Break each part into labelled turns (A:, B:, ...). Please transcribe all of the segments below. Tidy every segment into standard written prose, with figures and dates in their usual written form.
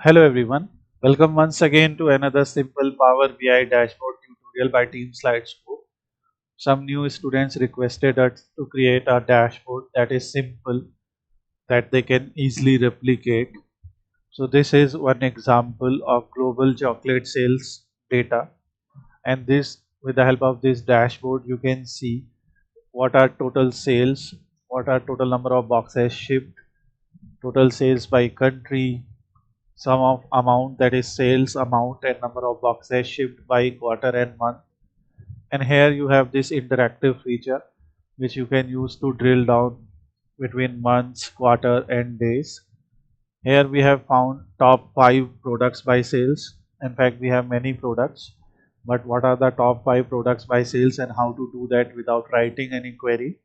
A: Hello everyone, welcome once again to another simple Power BI dashboard tutorial by Team Slidescope. Some new students requested us to create a dashboard that is simple, that they can easily replicate. So this is one example of global chocolate sales data, and this, with the help of this dashboard, you can see what are total sales, what are total number of boxes shipped, total sales by country, sum of amount, that is sales amount, and number of boxes shipped by quarter and month. And here you have this interactive feature which you can use to drill down between months, quarter and days. Here we have found top 5 products by sales. In fact, we have many products, but what are the top 5 products by sales and how to do that without writing any query?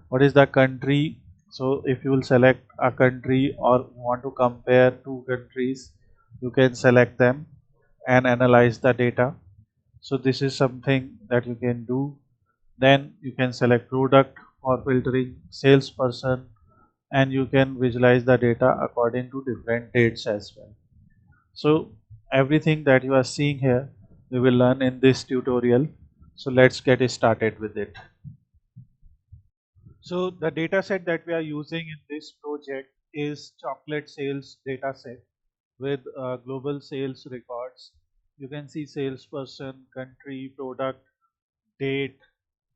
A: What is the country? So if you will select a country or want to compare two countries, you can select them and analyze the data. So this is something that you can do. Then you can select product for filtering, salesperson, and you can visualize the data according to different dates as well. So everything that you are seeing here we will learn in this tutorial. So let's get started with it. So the data set that we are using in this project is chocolate sales data set with global sales records. You can see salesperson, country, product, date,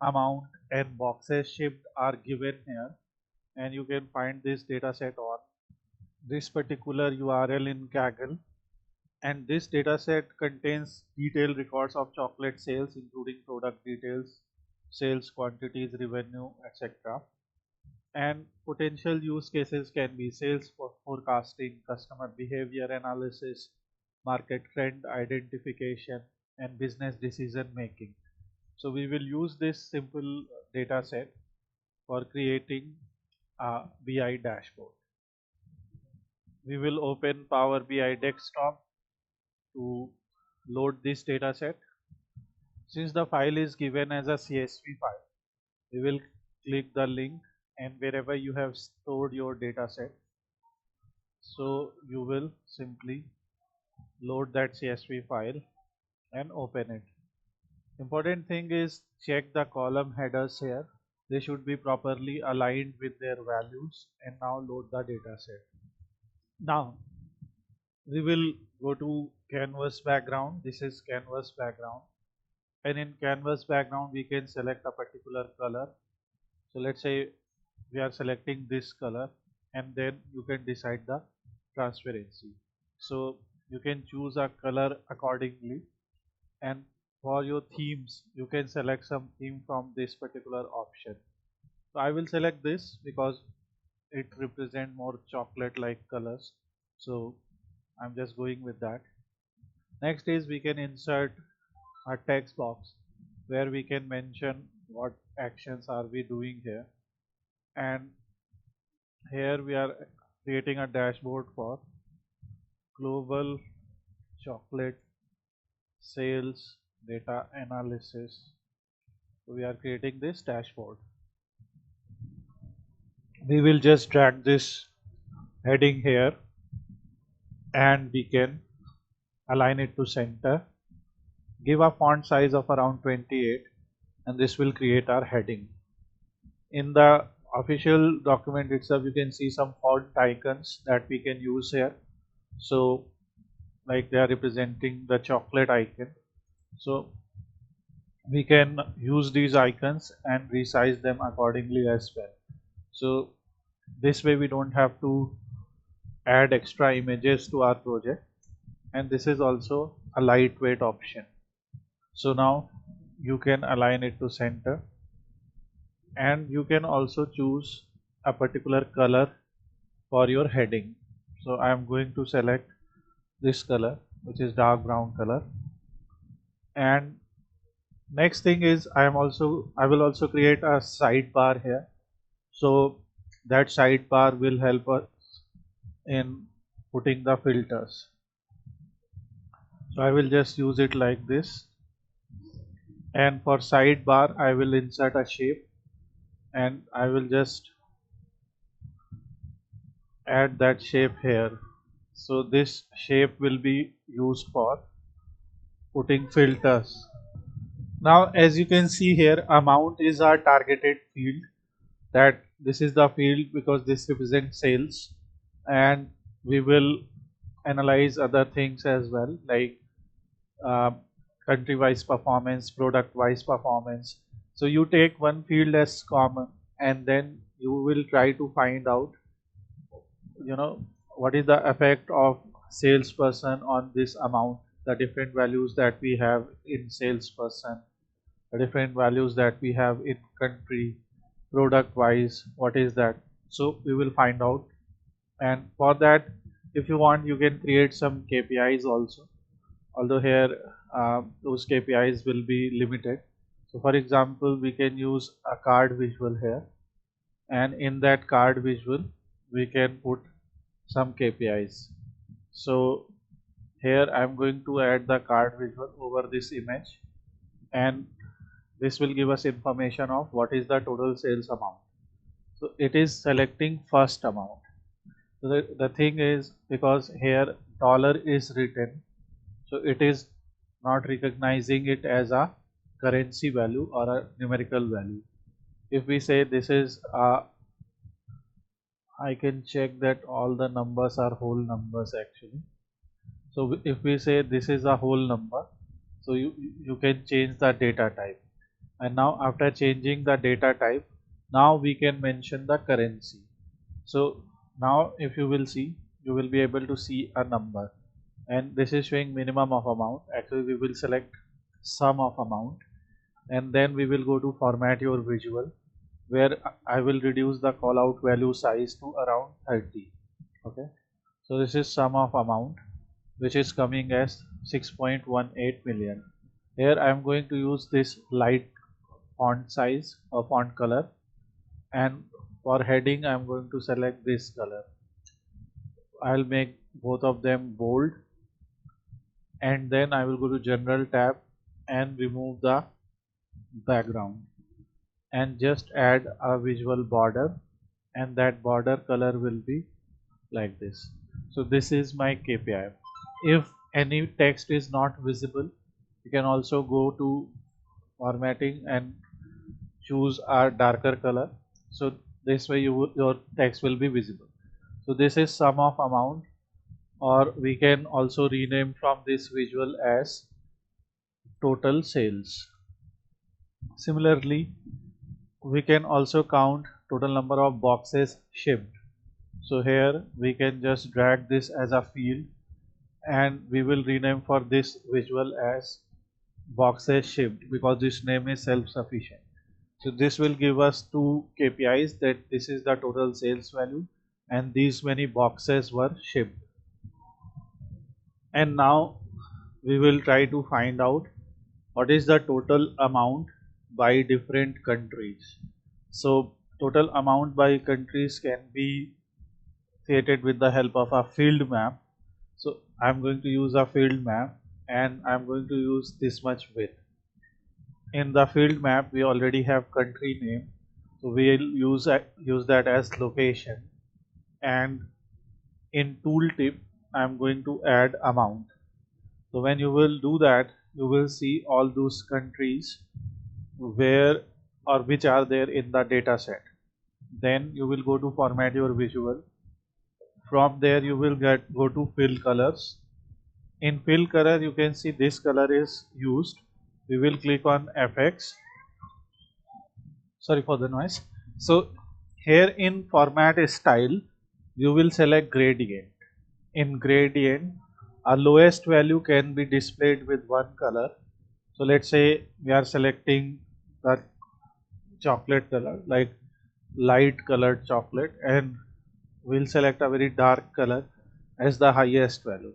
A: amount and boxes shipped are given here, and you can find this data set on this particular URL in Kaggle. And this data set contains detailed records of chocolate sales including product details, sales quantities, revenue, etc. And potential use cases can be sales forecasting, customer behavior analysis, market trend identification, and business decision making. So we will use this simple data set for creating a BI dashboard. We will open Power BI desktop to load this data set. Since the file is given as a CSV file, we will click the link, and wherever you have stored your data set, so you will simply load that CSV file and open it. Important thing is check the column headers here. They should be properly aligned with their values. And now load the data set. Now we will go to canvas background. This is canvas background, and in canvas background we can select a particular color. So let's say we are selecting this color, and then you can decide the transparency. So you can choose a color accordingly, and for your themes you can select some theme from this particular option. So I will select this because it represent more chocolate like colors, so I'm just going with that. Next is we can insert a text box where we can mention what actions are we doing here. And here we are creating a dashboard for global chocolate sales data analysis. So we are creating this dashboard. We will just drag this heading here, and we can align it to center, give a font size of around 28, and this will create our heading. In the official document itself you can see some font icons that we can use here. So like they are representing the chocolate icon, so we can use these icons and resize them accordingly as well. So this way we don't have to add extra images to our project, and this is also a lightweight option. So now you can align it to center, and you can also choose a particular color for your heading. So I am going to select this color, which is dark brown color. And next thing is I will also create a sidebar here. So that sidebar will help us in putting the filters. So I will just use it like this, and for sidebar I will insert a shape, and I will just add that shape here. So this shape will be used for putting filters. Now as you can see here, amount is our targeted field, that this is the field because this represents sales, and we will analyze other things as well, like uh, country wise performance, product wise performance. So you take one field as common, and then you will try to find out, you know, what is the effect of salesperson on this amount, the different values that we have in salesperson, the different values that we have in country, product wise, what is that. So we will find out, and for that, if you want, you can create some KPIs also, although here those KPIs will be limited. So for example, we can use a card visual here, and in that card visual we can put some KPIs. So here I'm going to add the card visual over this image, and this will give us information of what is the total sales amount. So it is selecting first amount. So the thing is, because here dollar is written, so it is not recognizing it as a currency value or a numerical value. If we say this is I can check that all the numbers are whole numbers actually. So if we say this is a whole number, so you can change the data type. And now after changing the data type, now we can mention the currency. So now if you will see, you will be able to see a number, and this is showing minimum of amount. Actually we will select sum of amount, and then we will go to format your visual, where I will reduce the call out value size to around 30. Okay, so this is sum of amount, which is coming as 6.18 million. Here I am going to use this light font size or font color, and for heading I am going to select this color. I'll make both of them bold, and then I will go to general tab and remove the background, and just add a visual border, and that border color will be like this. So this is my KPI. If any text is not visible, you can also go to formatting and choose a darker color, so this way your text will be visible. So this is sum of amount, or we can also rename from this visual as total sales. Similarly, we can also count total number of boxes shipped. So here we can just drag this as a field, and we will rename for this visual as boxes shipped, because this name is self-sufficient. So this will give us two KPIs, that this is the total sales value and these many boxes were shipped. And now we will try to find out what is the total amount by different countries. So total amount by countries can be created with the help of a field map. So I'm going to use a field map, and I'm going to use this much width. In the field map we already have country name, so we'll use that as location, and in tooltip I'm going to add amount. So when you will do that, you will see all those countries where or which are there in the data set. Then you will go to format your visual. From there you will go to fill colors. In fill color you can see this color is used. We will click on FX. Sorry for the noise. So here in format style you will select gradient. In gradient, our lowest value can be displayed with one color. So let's say we are selecting the chocolate color, like light colored chocolate, and we'll select a very dark color as the highest value.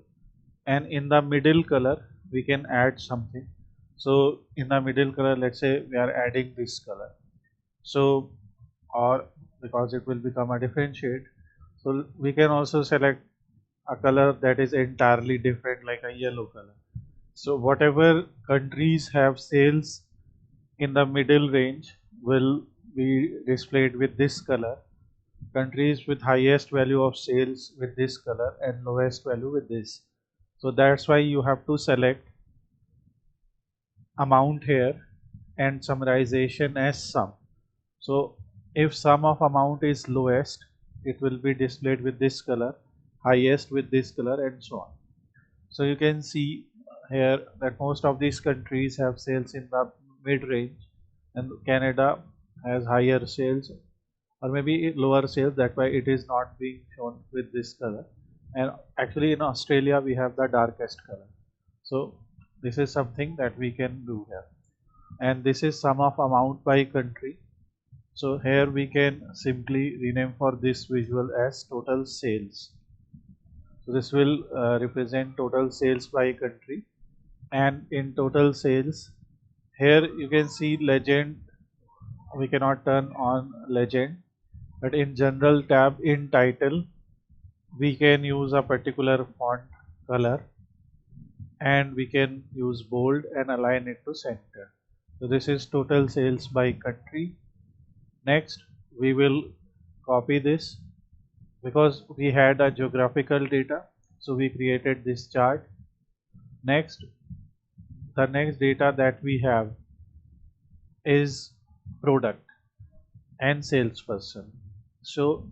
A: And in the middle color we can add something. So in the middle color, let's say we are adding this color. So, or because it will become a different shade, so we can also select a color that is entirely different, like a yellow color. So whatever countries have sales in the middle range will be displayed with this color. countries with highest value of sales with this color and lowest value with this. So that's why you have to select amount here and summarization as sum. So if sum of amount is lowest, it will be displayed with this color, highest with this color, and so on. So you can see here that most of these countries have sales in the mid range, and Canada has higher sales or maybe lower sales. That's why it is not being shown with this color. And actually in Australia we have the darkest color. So this is something that we can do here. And this is sum of amount by country. So here we can simply rename for this visual as total sales. So this will represent total sales by country. And in total sales, here you can see legend. We cannot turn on legend, but in general tab in title, we can use a particular font color and we can use bold and align it to center. So this is total sales by country. Next, we will copy this because we had a geographical data. So we created this chart. Next, the next data that we have is product and salesperson. So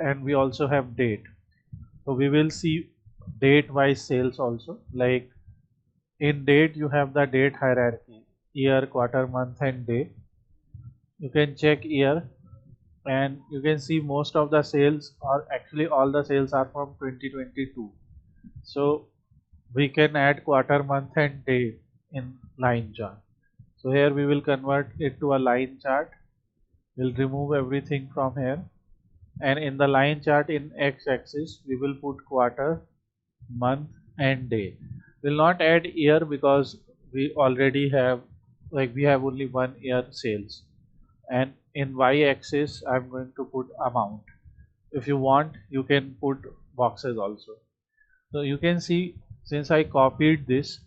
A: and we also have date. So we will see date wise sales also. Like in date you have the date hierarchy, year, quarter, month and day. You can check year and you can see most of the sales, or actually all the sales, are from 2022. So we can add quarter, month and day in line chart. So here we will convert it to a line chart. We'll remove everything from here, and in the line chart in x-axis we will put quarter, month and day. We'll not add year because we already have, like we have only 1 year sales. And in y-axis I'm going to put amount. If you want you can put boxes also. So you can see, since I copied this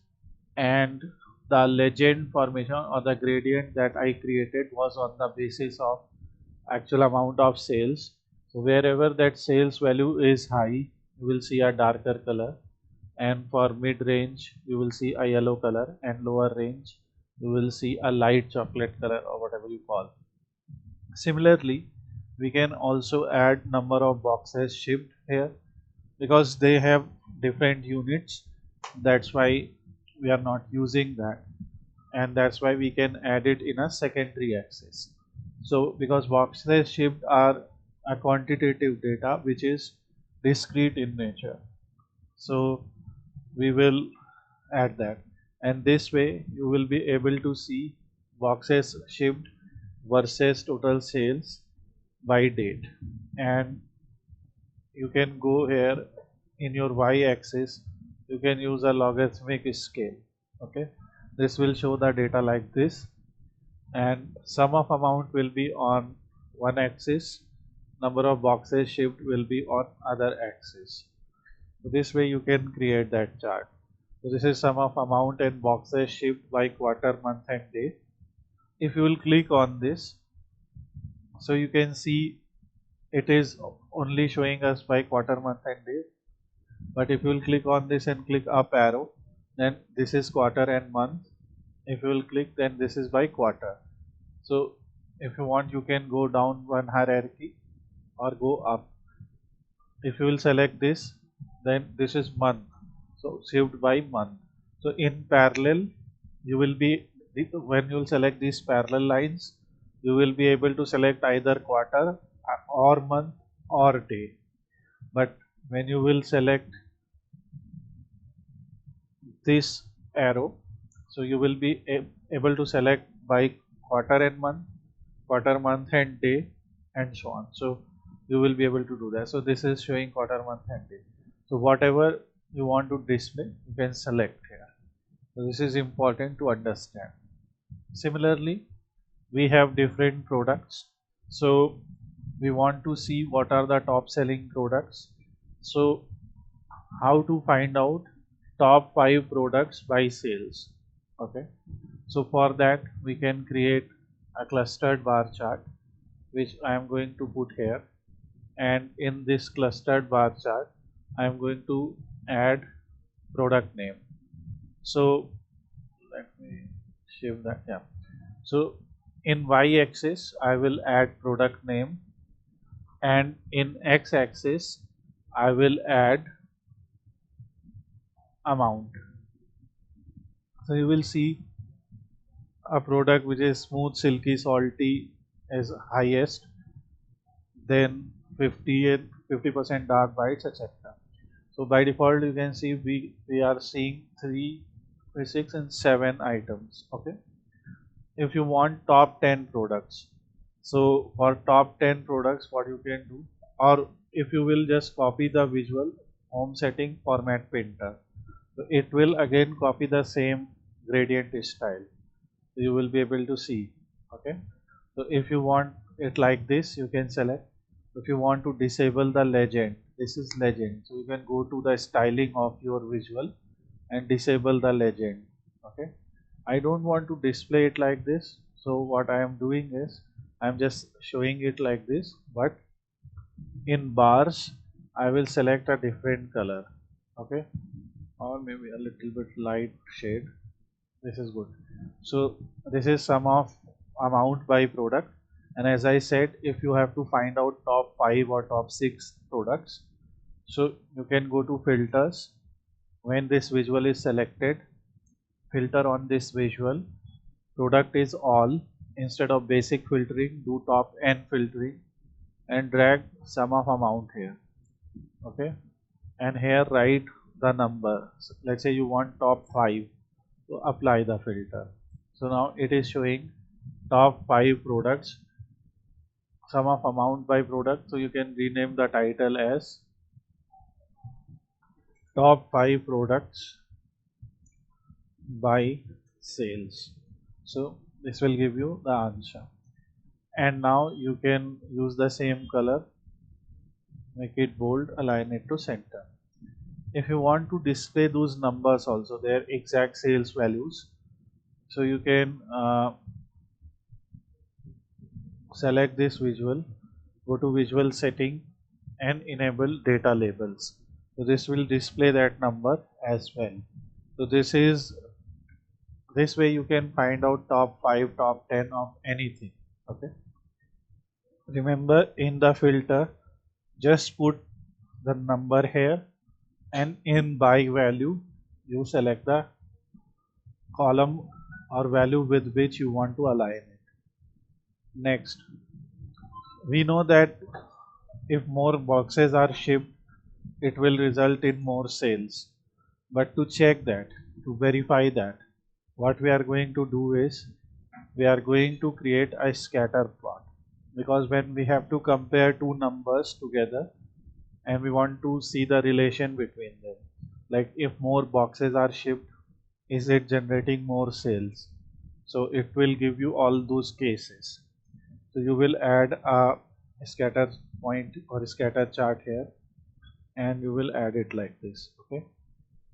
A: and the legend formation or the gradient that I created was on the basis of actual amount of sales. So wherever that sales value is high, you will see a darker color, and for mid range you will see a yellow color, and lower range you will see a light chocolate color or whatever you call. Similarly, we can also add number of boxes shipped here because they have different units. That's why we are not using that, and that's why we can add it in a secondary axis. So because boxes shipped are a quantitative data which is discrete in nature, so we will add that, and this way you will be able to see boxes shipped versus total sales by date. And you can go here in your y-axis, you can use a logarithmic scale. Okay, this will show the data like this, and sum of amount will be on one axis, number of boxes shipped will be on other axis. So this way you can create that chart. So this is sum of amount and boxes shipped by quarter, month and day. If you will click on this, so you can see it is only showing us by quarter, month and day. But if you will click on this and click up arrow, then this is quarter and month. If you will click, then this is by quarter. So if you want you can go down one hierarchy or go up. If you will select this, then this is month, so saved by month. So in parallel you will be, when you will select these parallel lines, you will be able to select either quarter or month or day. But when you will select this arrow, so you will be able to select by quarter and month, quarter, month and day, and so on. So you will be able to do that. So this is showing quarter, month and day. So whatever you want to display you can select here. So this is important to understand. Similarly, we have different products. So we want to see what are the top selling products. So how to find out top 5 products by sales? Okay, so for that we can create a clustered bar chart, which I am going to put here. and in this clustered bar chart I am going to add product name. So let me shift that. Yeah, so in y-axis I will add product name, and in x-axis I will add amount. So you will see a product which is smooth, silky, salty is highest, then 50 and 50% dark bites, etc. So by default you can see we are seeing 3, 6 and 7 items. Okay, if you want top 10 products, so for top 10 products what you can do, or if you will just copy the visual home setting format printer, so it will again copy the same gradient style, so you will be able to see. Okay, so if you want it like this you can select. If you want to disable the legend, this is legend, so you can go to the styling of your visual and disable the legend. Okay, I don't want to display it like this, so what I am doing is I am just showing it like this, but in bars I will select a different color. Okay, or maybe a little bit light shade. This is good. So this is sum of amount by product, and as I said, if you have to find out top 5 or top 6 products, so you can go to filters. When this visual is selected, filter on this visual, product is all. Instead of basic filtering, do top n filtering and drag sum of amount here. Okay, and here write the number. So let's say you want top 5, so apply the filter. So now it is showing top 5 products, sum of amount by product. So you can rename the title as top 5 products by sales. So this will give you the answer. And now you can use the same color, make it bold, align it to center. If you want to display those numbers also, their exact sales values, so you can select this visual, go to visual setting and enable data labels. So this will display that number as well. So this way you can find out top 5, top 10 of anything. Okay, remember in the filter just put the number here, and in by value you select the column or value with which you want to align it. Next, we know that if more boxes are shipped it will result in more sales, but to check that, to verify that, what we are going to do is we are going to create a scatter plot, because when we have to compare two numbers together and we want to see the relation between them, like if more boxes are shipped, is it generating more sales? So it will give you all those cases. So you will add a scatter point or scatter chart here, and you will add it like this. Okay,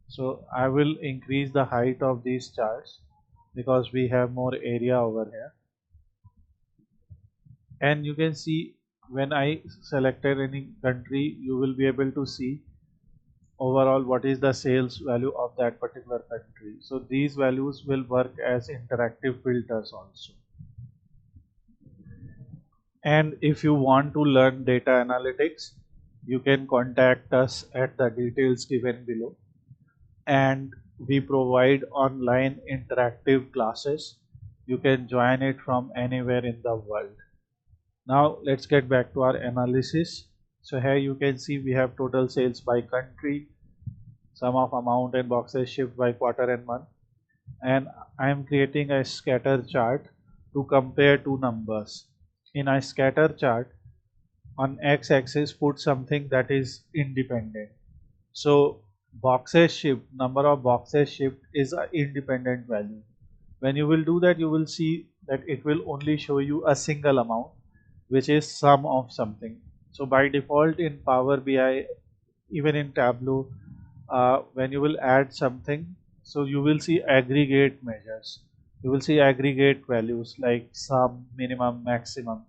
A: so I will increase the height of these charts because we have more area over here, and you can see when I selected any country you will be able to see overall what is the sales value of that particular country. So these values will work as interactive filters also. And if you want to learn data analytics, you can contact us at the details given below, and we provide online interactive classes. You can join it from anywhere in the world. Now let's get back to our analysis. So here you can see we have total sales by country, sum of amount and boxes shipped by quarter and month, and I am creating a scatter chart to compare two numbers. In a scatter chart, on x-axis put something that is independent. So boxes shipped, number of boxes shipped is an independent value. When you will do that, you will see that it will only show you a single amount, which is sum of something. So by default in Power BI, even in Tableau, when you will add something, so you will see aggregate measures. You will see aggregate values like sum, minimum, maximum.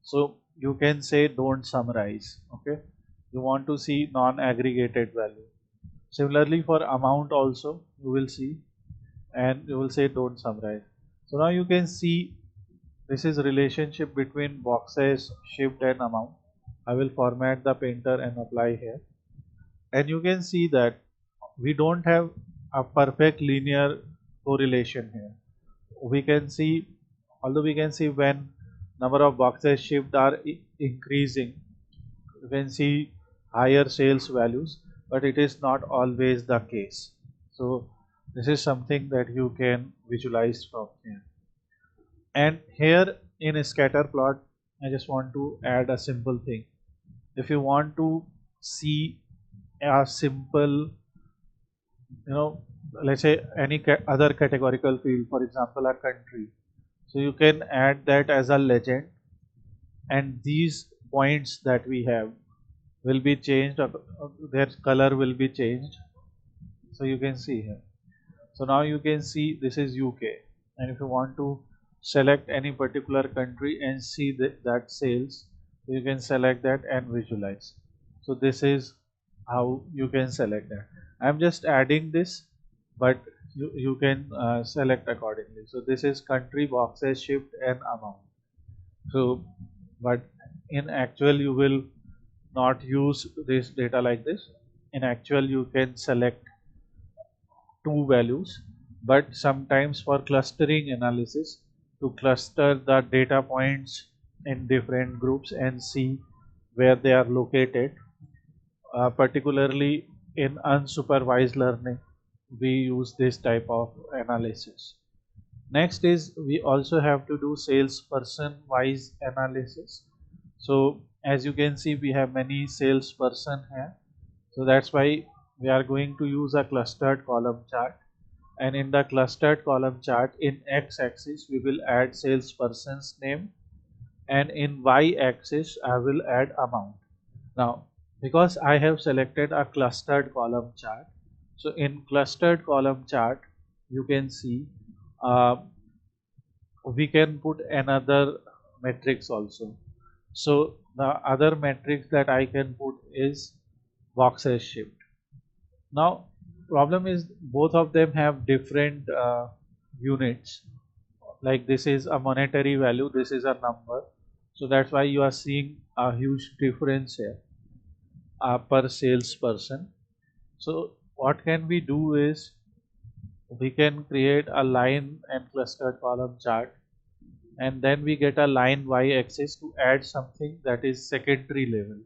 A: So you can say don't summarize. Okay, you want to see non-aggregated value. Similarly for amount also you will see, and you will say don't summarize. So now you can see this is relationship between boxes shipped and amount. I will format the painter and apply here, and you can see that we don't have a perfect linear correlation here. We can see, although we can see when number of boxes shipped are increasing, you can see higher sales values, but it is not always the case. So this is something that you can visualize from here. And here in a scatter plot, I just want to add a simple thing. If you want to see a simple, let's say any other categorical field, for example a country, so you can add that as a legend, and these points that we have will be changed, their color will be changed. So you can see here, so now you can see this is UK, and if you want to select any particular country and see that sales, you can select that and visualize. So this is how you can select that. I'm just adding this, but you can select accordingly. So this is country, boxes shipped and amount. So but in actual you will not use this data like this. In actual you can select two values, but sometimes for clustering analysis, to cluster the data points in different groups and see where they are located, particularly in unsupervised learning, we use this type of analysis. Next is we also have to do salesperson wise analysis. So as you can see, we have many salesperson here. So that's why we are going to use a clustered column chart. And in the clustered column chart, in x-axis we will add salesperson's name, and in y-axis I will add amount. Now because I have selected a clustered column chart, so in clustered column chart you can see uh, we can put another matrix also. So the other matrix that I can put is boxes shipped. Now problem is both of them have different units. Like this is a monetary value, this is a number, so that's why you are seeing a huge difference here per salesperson. So what can we do is we can create a line and clustered column chart, and then we get a line y-axis to add something that is secondary level.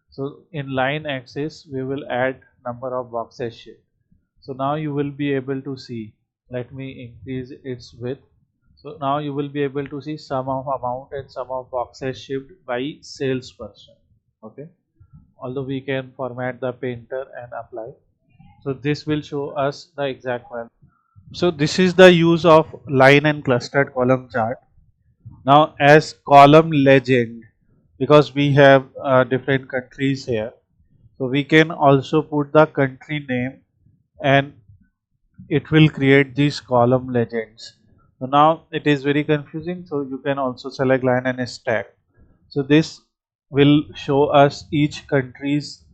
A: So in line axis we will add number of boxes shipped. So now you will be able to see, let me increase its width. So now you will be able to see sum of amount and sum of boxes shipped by salesperson. Okay, although we can format the painter and apply. So this will show us the exact value. So this is the use of line and clustered column chart. Now as column legend, because we have different countries here, so we can also put the country name, and it will create these column legends. So now it is very confusing, so you can also select line and stack. So this will show us each country's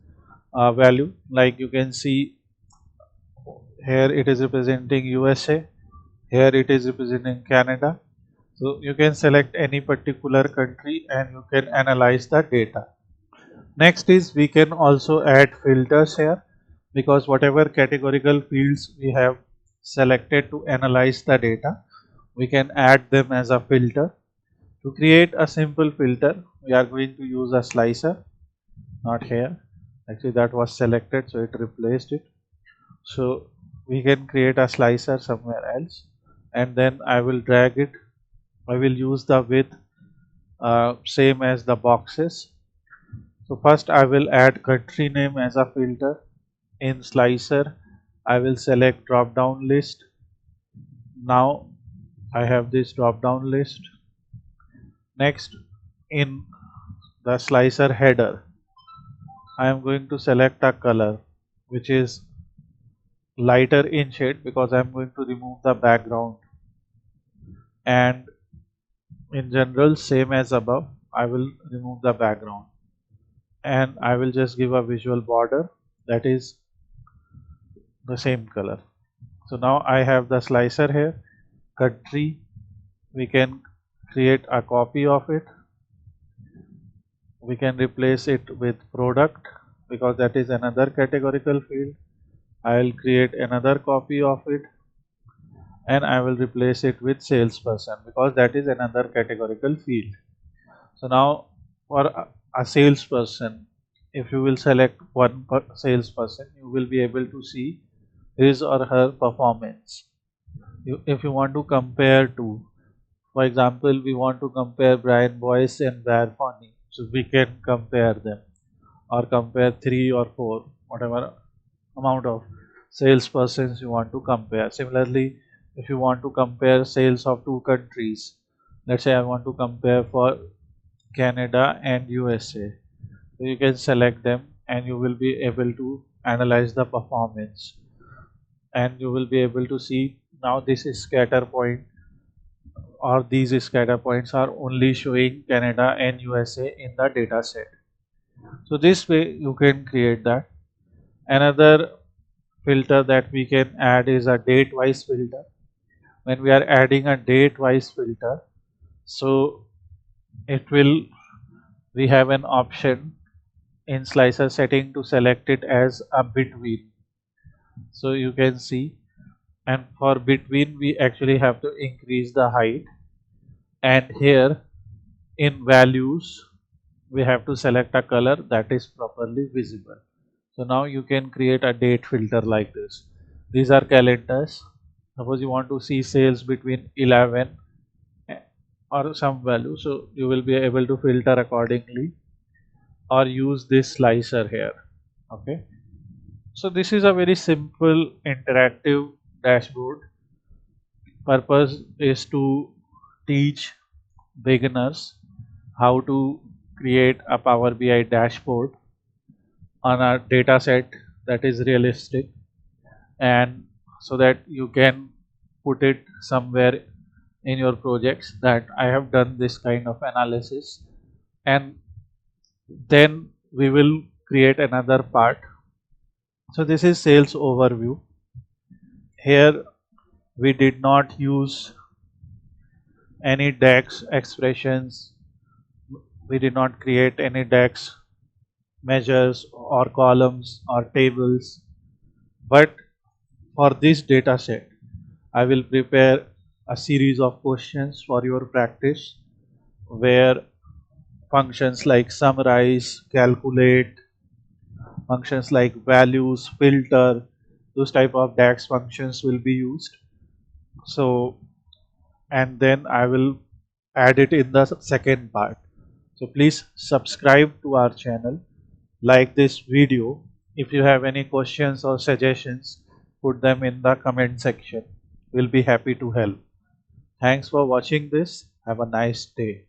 A: value. Like you can see here it is representing USA, here it is representing Canada. So you can select any particular country and you can analyze the data. Next is we can also add filters here, because whatever categorical fields we have selected to analyze the data, we can add them as a filter. To create a simple filter, we are going to use a slicer, not here. Actually that was selected, so it replaced it. So we can create a slicer somewhere else, and then I will drag it. I will use the width same as the boxes. So first I will add country name as a filter. In slicer I will select drop down list. Now I have this drop down list. Next, in the slicer header I am going to select a color which is lighter in shade, because I am going to remove the background. And in general, same as above, I will remove the background and I will just give a visual border that is the same color. So now I have the slicer here, country. We can create a copy of it. We can replace it with product because that is another categorical field. I will create another copy of it and I will replace it with salesperson because that is another categorical field. So now for a salesperson, if you will select one salesperson, you will be able to see his or her performance. If you want to compare two, for example, we want to compare Brian Boyce and Bear Fonny, so we can compare them or compare three or four, whatever amount of salespersons you want to compare. Similarly, if you want to compare sales of two countries, let's say I want to compare for Canada and USA, so you can select them and you will be able to analyze the performance and you will be able to see now this is scatter point or these scatter points are only showing Canada and USA in the data set. So this way you can create that. Another filter that we can add is a date wise filter. When we are adding a date wise filter, so it will, we have an option in slicer setting to select it as a between. So you can see, and for between we actually have to increase the height, and here in values we have to select a color that is properly visible. So now you can create a date filter like this. These are calendars. Suppose you want to see sales between 11 or some value, so you will be able to filter accordingly or use this slicer here. Okay, so this is a very simple interactive dashboard. Purpose is to teach beginners how to create a Power BI dashboard on a data set that is realistic, and so that you can put it somewhere in your projects that I have done this kind of analysis. And then we will create another part. So this is sales overview. Here we did not use any DAX expressions, we did not create any DAX measures or columns or tables, but for this data set I will prepare a series of questions for your practice where functions like summarize, calculate, functions like values, filter, those type of DAX functions will be used. So, and then I will add it in the second part. So please subscribe to our channel, like this video. If you have any questions or suggestions, put them in the comment section. We'll be happy to help. Thanks for watching this. Have a nice day.